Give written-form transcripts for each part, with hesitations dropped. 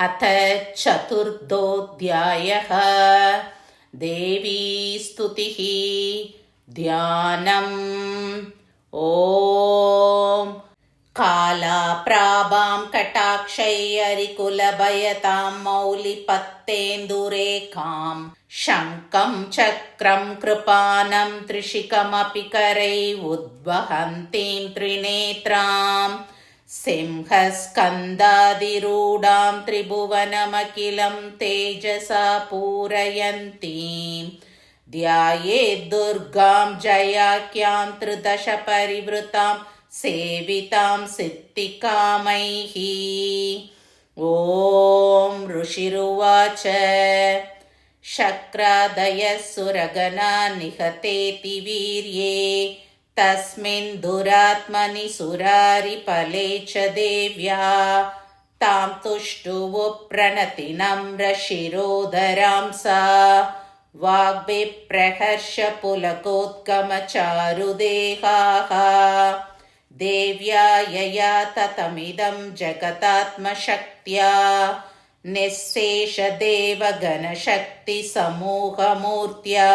अथ चतुर्थोऽध्यायः। देवी स्तुतिः। ध्यानम्। ॐ कालाप्राभां कटाक्षैर्यरिकुलभयतां मौलिपत्तेन्दुरेखां शङ्खं चक्रं कृपानं त्रिशिखमपि करैरुद्वहन्तीं त्रिनेत्राम् सिंहस्कन्धाधिरूढां त्रिभुवनमखिलं तेजसा पूरयन्तीं ध्यायेद्दुर्गां जयाख्यां त्रिदश परिवृतां सेवितां सिद्धिकामैः। ॐ ऋषिरुवाच शक्रादयः सुरगणा निहतेति वीर्ये तस्मिन् दुरात्मनि सुरारिपले च देव्या तां तुष्टुवुः प्रणतिनम्रशिरोधरां सा वाग्भिप्रहर्षपुलकोत्कमचारुदेहाः देव्या यया ततमिदं जगतात्मशक्त्या निःशेषदेवगणशक्तिसमूहमूर्त्या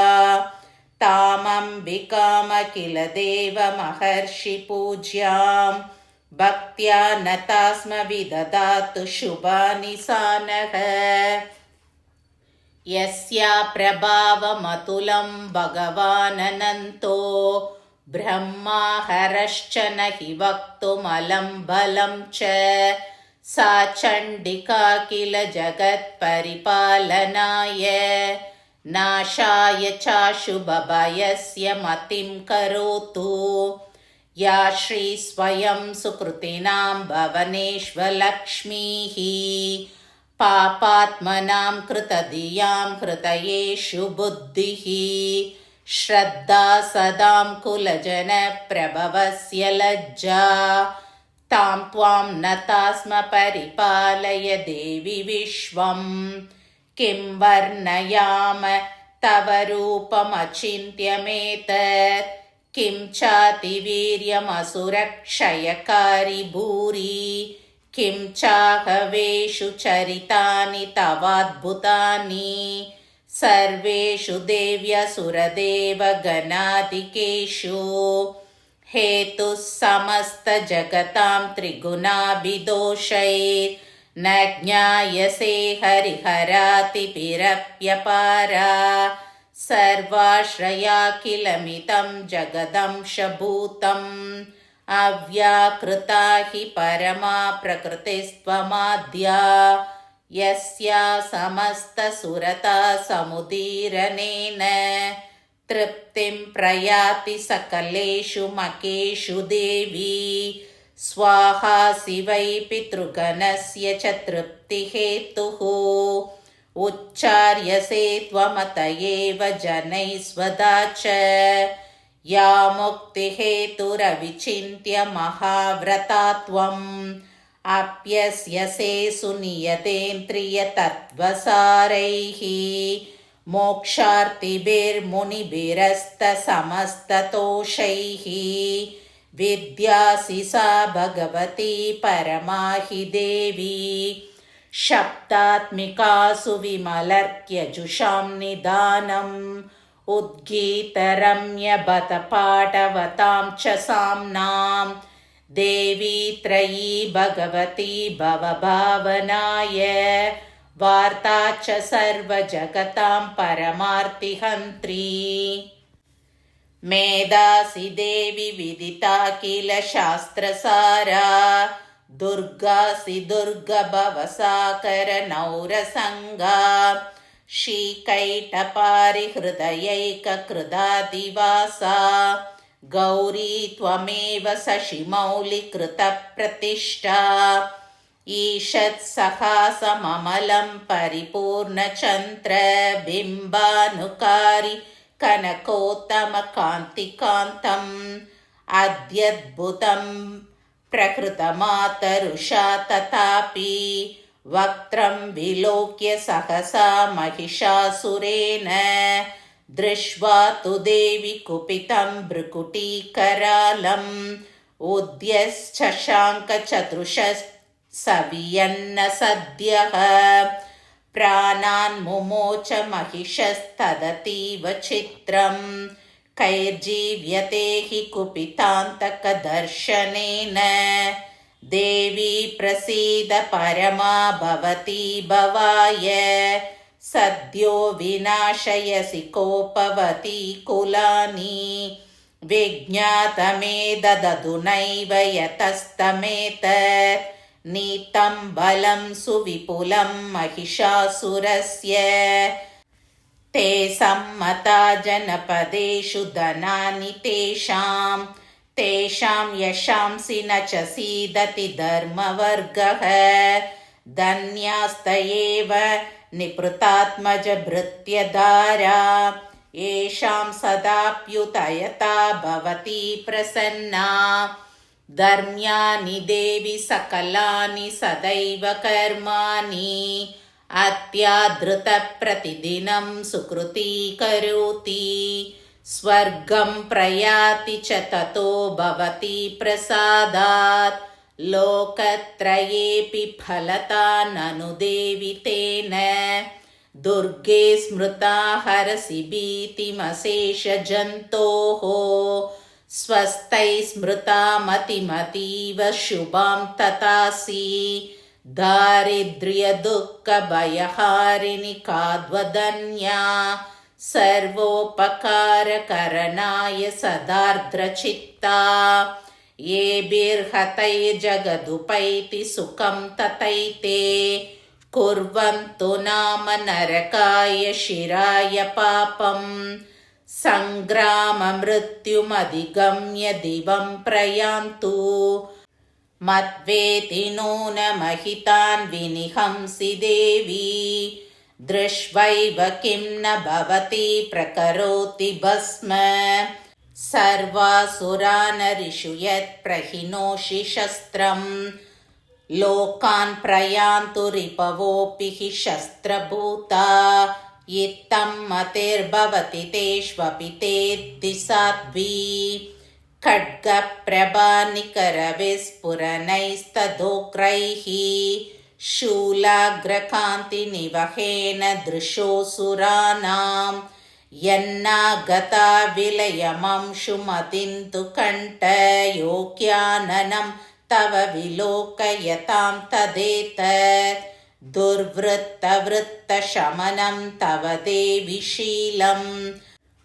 तामम्बिकामखिलदेवमहर्षिपूज्यां भक्त्या नता स्म विदधातु शुभानि सा नः। यस्या प्रभावमतुलं भगवाननन्तो ब्रह्माहरश्च न हि वक्तुमलं बलं च सा चण्डिका किल जगत्परिपालनाय नाशाय चाशुभभयस्य मतिं करोतु या श्रीस्वयं सुकृतिनां भवनेष्वलक्ष्मीः पापात्मनां कृतधियां हृदयेषु बुद्धिः श्रद्धा सदां कुलजनप्रभवस्य लज्जा तां त्वां नता स्म परिपालय देवि विश्वम् किं वर्णयाम तव रूपमचिन्त्यमेतत् किं चातिवीर्यमसुरक्षयकारि भूरि किं चाहवेषु चरितानि तवाद्भुतानि सर्वेषु देव्यसुरदेवगणादिकेषु हेतुः समस्तजगतां त्रिगुणाभिदोषैर्न ज्ञायसे हरिहरातिभिरप्यपारा सर्वाश्रयाखिलमिदं जगदंशभूतम् अव्याकृता हि परमा प्रकृतिस्त्वमाद्या यस्या समस्तसुरता समुदीरनेन तृप्तिं प्रयाति सकलेषु मकेषु देवी स्वाहासि वै पितृगणस्य च तृप्तिहेतुः उच्चार्यसे त्वमत एव जनैः स्वदा च या मुक्तिहेतुरविचिन्त्य महाव्रता त्वम् अप्यस्यसे सुनियतेन्द्रियतत्त्वसारैः मोक्षार्थिभिर्मुनिभिरस्तसमस्ततोषैः विद्यासि सा भगवती परमा हि देवी शब्दात्मिकासु विमलर्क्यजुषां निदानम् उद्गीतरम्यबतपाटवतां च साम्नां देवी त्रयी भगवती भवभावनाय वार्ता च सर्वजगतां परमार्तिहन्त्री मेधासि देवि विदिता किल शास्त्रसारा दुर्गासि दुर्गभवसाकरनौरसङ्गा श्रीकैटपारिहृदयैककृदादिवासा गौरी त्वमेव शशिमौलिकृतप्रतिष्ठा ईषत्सहासममलं परिपूर्णचन्द्रबिम्बानुकारि कनकोत्तमकान्तिकान्तम् अद्यद्भुतं प्रकृतमातरुषा तथापि वक्त्रं विलोक्य सहसा महिषासुरेण दृष्ट्वा तु देवि कुपितं भ्रुकुटीकरालम् उद्यश्चशाङ्कचतुषश्च सवियन्न सद्यः प्राणान् मुमोच महिषस्तदतीव चित्रम् कैर्जीव्यते हि कुपितान्तकदर्शनेन देवी प्रसीद परमा भवती भवाय सद्यो विनाशयसि कोपवती कुलानि विज्ञातमेतदधुनैव यतस्तमेतत् नीतं बलं सुविपुलं महिषासुरस्य ते सम्मता जनपदेषु धनानि तेषां यशांसि न च सीदति धर्मवर्गः धन्यास्त एव निपृतात्मजभृत्यधारा येषां सदाप्युतयता भवती प्रसन्ना धर्म्यानि देवि सकलानि सदैव कर्माणि अत्यादृतप्रतिदिनं सुकृती करोति स्वर्गं प्रयाति च ततो भवति प्रसादात् लोकत्रयेऽपि फलता ननु देवि तेन दुर्गे स्मृता हरसि भीतिमशेषजन्तोः स्वस्तै स्मृता मतिमतीव शुभां ततासि दारिद्र्यदुःखभयहारिणि काद्वदन्या सर्वोपकारकरणाय सदार्द्रचित्ता येभिर्हतैर्जगदुपैति सुखं ततैते कुर्वन्तु नाम नरकाय शिराय पापम् सङ्ग्राममृत्युमधिगम्य दिवं प्रयान्तु मद्वेति नूनमहितान् विनिहंसि देवी दृष्ट्वैव किं न भवति प्रकरोति भस्म सर्वासुरानरिषु यत्प्रहिनोषि शस्त्रं लोकान् प्रयान्तु रिपवोऽपि हि शस्त्रभूता इत्थं मतिर्भवति तेष्वपि तेद्धि साध्वी खड्गप्रभानिकरविस्फुरणैस्तदोग्रैः शूलाग्रकान्तिनिवहेन दृशोऽसुराणां यन्नागता विलयमंशुमतिन्तु कण्ठयोग्याननं तव विलोकयतां तदेतत् दुर्वृत्तवृत्तशमनं तव देवि शीलं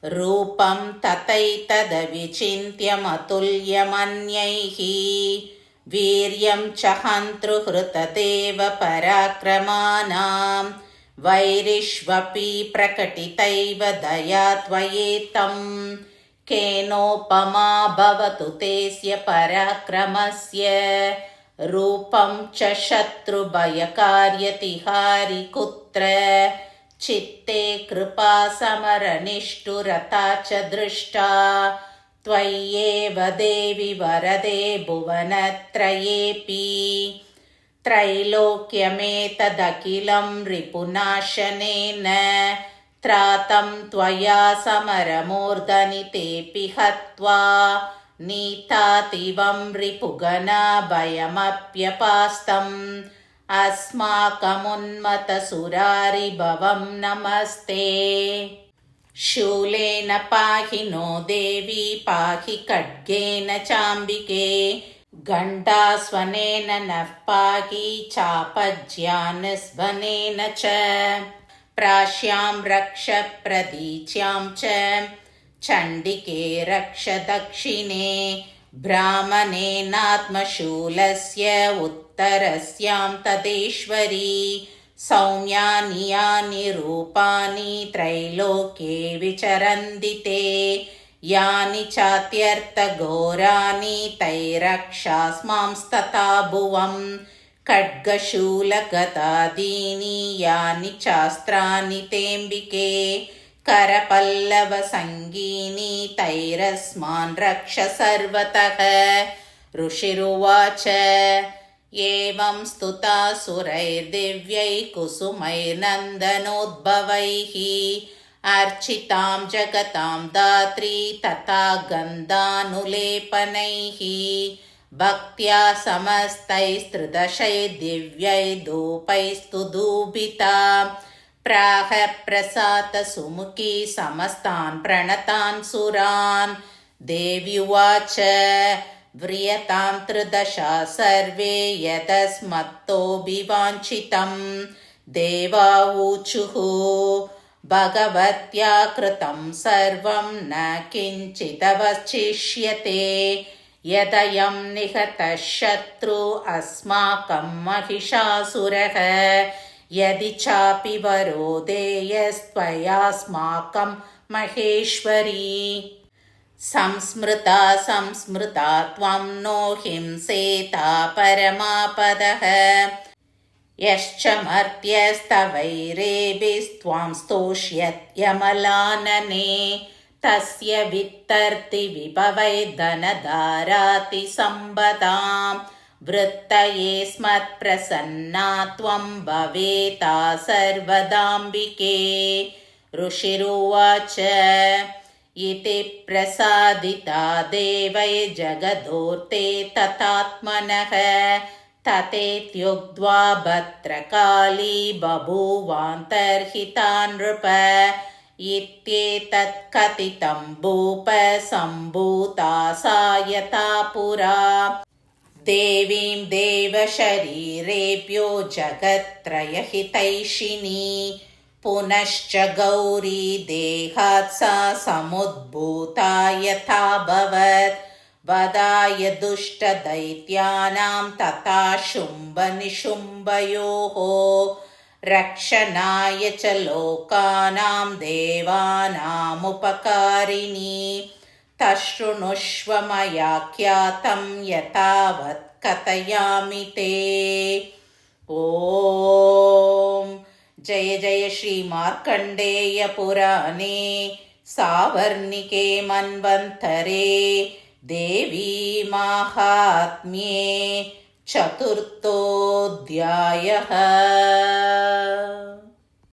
रूपं ततैतदविचिन्त्यमतुल्यमन्यैः वीर्यं च हन्तृहृतदेव पराक्रमाणां वैरिष्वपि प्रकटितैव दया त्वयेतं केनोपमा भवतु तेस्य पराक्रमस्य रूपं च शत्रुभयकार्यतिहारि कुत्र चित्ते कृपा समरनिष्ठुरता च दृष्टा त्वय्येव देवि वरदे भुवनत्रयेऽपि त्रैलोक्यमेतदखिलं रिपुनाशनेन त्रातं त्वया समरमूर्धनि तेऽपि हत्वा नीतातिवं रिपुगणा भयमप्यपास्तम् अस्माकमुन्मतसुरारिभवं नमस्ते शूलेन पाहि नो देवी पाहि खड्गेन चाम्बिके गण्डास्वनेन नः पाहि चापज्यानस्वनेन च प्राश्यां रक्ष प्रदीच्यां च चण्डिके रक्ष दक्षिणे ब्राह्मणेनात्मशूलस्य उत्तरस्यां तदेश्वरी सौम्यानि यानि रूपाणि त्रैलोक्ये विचरन्ति ते यानि चात्यर्थघोराणि तैरक्षास्मांस्तथा भुवं खड्गशूलगदादीनि यानि चास्त्राणि तेऽम्बिके करपल्लवसङ्गीनि तैरस्मान् रक्ष सर्वतः ऋषिरुवाच एवं स्तुता सुरैर्दिव्यैः कुसुमैर्नन्दनोद्भवैः अर्चितां जगतां दात्री तथा गन्धानुलेपनैः भक्त्या समस्तैस्त्रिदशैः दिव्यैः धूपैस्तु धूपिता प्राह प्रसाद सुमुखी समस्तान् प्रणतान् सुरान्। देव्युवाच व्रियतां त्रिदशा सर्वे यदस्मत्तोऽभिवाञ्छितं। देवा ऊचुः भगवत्या कृतं सर्वं न किञ्चिदवशिष्यते। यदयं निहतः शत्रु अस्माकं महिषासुरः यदि चापि वरो देयस्त्वयास्माकं महेश्वरी। संस्मृता संस्मृता त्वं नो हिंसेता परमापदः। यश्च मर्त्यस्तवैरेभिस्त्वां स्तोष्यत्यमलानने। तस्य वित्तर्ति विभवै धनधाराति सम्पदां। वृत्तये स्मत्प्रसन्ना त्वं भवेता सर्वदाम्बिके। ऋषिरुवाच इति प्रसादिता देवै जगदोर्ते तथात्मनः। तथेत्युक्त्वा भद्रकाली बभूवान्तर्हिता नृप। इत्येतत् कथितं भूप सम्भूता सा यथा पुरा। देवीं देवशरीरेभ्यो जगत्त्रयहितैषिणी। पुनश्च गौरी देहात् सा समुद्भूता यथाभवत्। वधाय दुष्टदैत्यानां तथा शुम्भनिशुम्भयोः। रक्षणाय च लोकानां देवानामुपकारिणी। तशृणुष्व मया ख्यातं यथावत् कथयामि ते। ॐ जय जय श्री मार्कण्डेय पुराणे सावर्णिके मन्वन्तरे देवी माहात्म्ये चतुर्थोऽध्यायः।